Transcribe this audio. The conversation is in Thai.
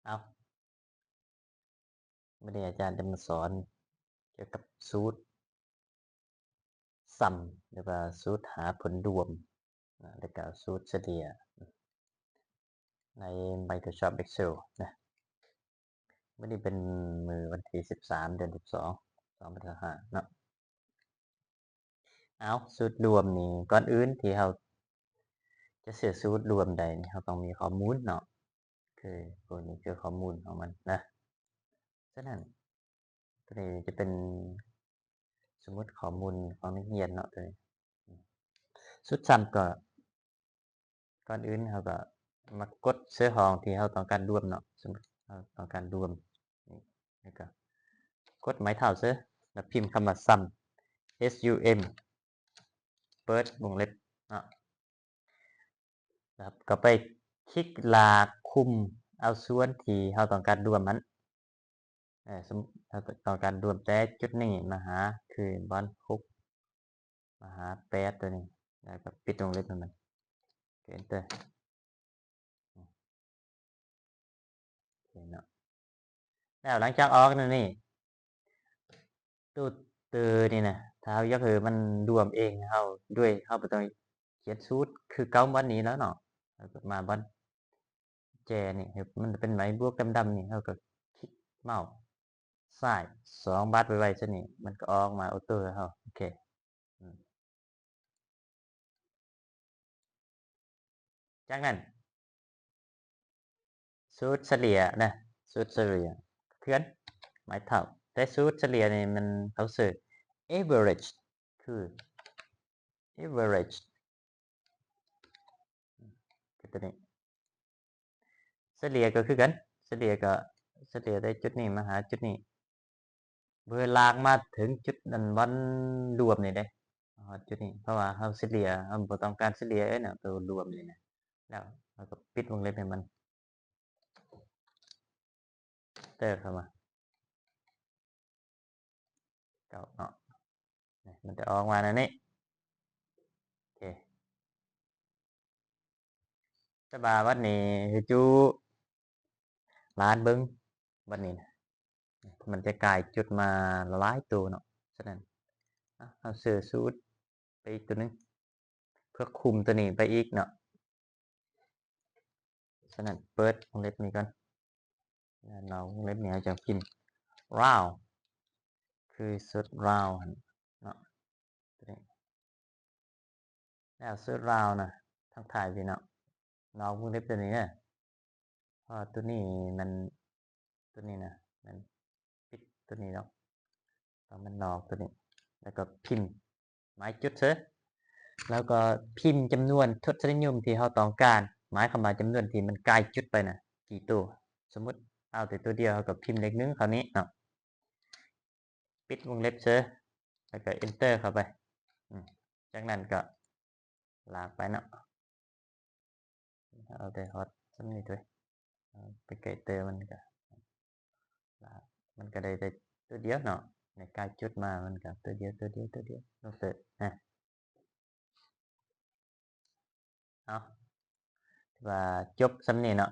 เอาไม่ได้อาจารย์จะมาสอนเกี่ยวกับสูตรซัมหรือว่าสูตรหาผลรวมแล้วก็สูตรเฉลี่ยใน Microsoft Excel นะไม่ได้เป็นมือวันที่13 เดือน 12 2025เนาะเอาสูตรรวมนี่ก่อนอื่นที่เราจะเสียสูตรรวมใดนี่เราต้องมีข้อมูลเนาะคือพวกนี้คือข้อมูลของมันนะฉะนั้นตัวนี้จะเป็นสมมติข้อมูลของนักเรียนเนาะตัวนี้สูตรซัมก็ก่อนอื่นเราก็มากดเสื้อห้องที่เราต้องการรวมเนาะสมมติเราต้องการรวมนี่แล้วก็กดไม้เท้าเสื้อแล้วพิมพ์คำว่า sum sum เปิดวงเล็บเนาะครับก็ไปคลิกลากคุมเอาส่วนที่เราต้องการรวมมันสมมติเราต้องการรวมแต่จุดนี้มาหาคือบอลคุกมาหาแปดตัวนี้แล้วก็ปิดวงเล็บมันเอนเตอร์เนาะแล้วหลังจากออกนี่ตู้ตือนี่นะถ้าก็คือมันรวมเองเขาด้วยเขาไปต้องเขียนสูตรคือเก้าวันนี้แล้วเนาะมาบอลแจนี่มันเป็นไหมบวกดำๆนี่เขาก็คลิกเมาส์ซ้าย2 บาทไว้ซะนี่มันก็ออกมาออโต้เขาโอเคจากนั้นสูตรเฉลี่ยนะสูตรเฉลี่ยเพื่อนหมายเท่าแต่สูตรเฉลี่ยนี่มันเขาสื่อ average คือ average คือตัวนี้เฉลี่ยก็คือกันเฉลี่ยก็เฉลี่ยได้จุดนี้มาหาจุดนี้เวลากมาถึงจุดนั้นวันรวมนี่เด้จุดนี้เพราะว่าเขาเฉลี่ยเขาบ่ต้องการเฉลี่ยเนาะตัวรวมนี่นะแล้วเราก็ปิดวงเล็บให้มันเตอร์เข้ามาเก่าเนาะมันจะออกมาในนี้โอเคสบายวันนี้คือจูล้านเบิ้งวันนี้นะมันจะกลายจุดมาหลายตัวเนาะฉะนั้นเอาเสือสูตรไปอีกตัวนึงเพื่อคุมตัวนี้ไปอีกเนาะฉะนั้นเปิดวงเล็บนี้ก่อนเราวงเล็บนี้จะพิมพ์ round คือสุด round เนาะตัวนี้แล้วสุด round นะทั้งถ่ายพี่เนาะเราวงเล็บตัวนี้เนี่ยพอตัวนี้มันตัวนี้นะมันปิดตัวนี้เนาะตอนมันนอกตัวนี้แล้วก็พิมพ์หมายจุดเสร็จแล้วก็พิมพ์จำนวนทศนิยมที่เราต้องการหมายคำว่าจำนวนที่มันใกล้จุดไปนะกี่ตัวสมมุติเอาแต่ตัวเดียวกับพิมพ์เลข1คราวนี้เนาะปิดวงเล็บเสร็จแล้วก็ enter เข้าไปจากนั้นก็ลากไปเนาะเอาแต่ฮอตสักนิดด้วยไปไกลเตอร์มันก็มันก็ได้แต่ตัวเดียวเนาะในใกล้จุดมามันก็ตัวเดียวลงเสร็จเอาว่าจบสำนี้เนาะ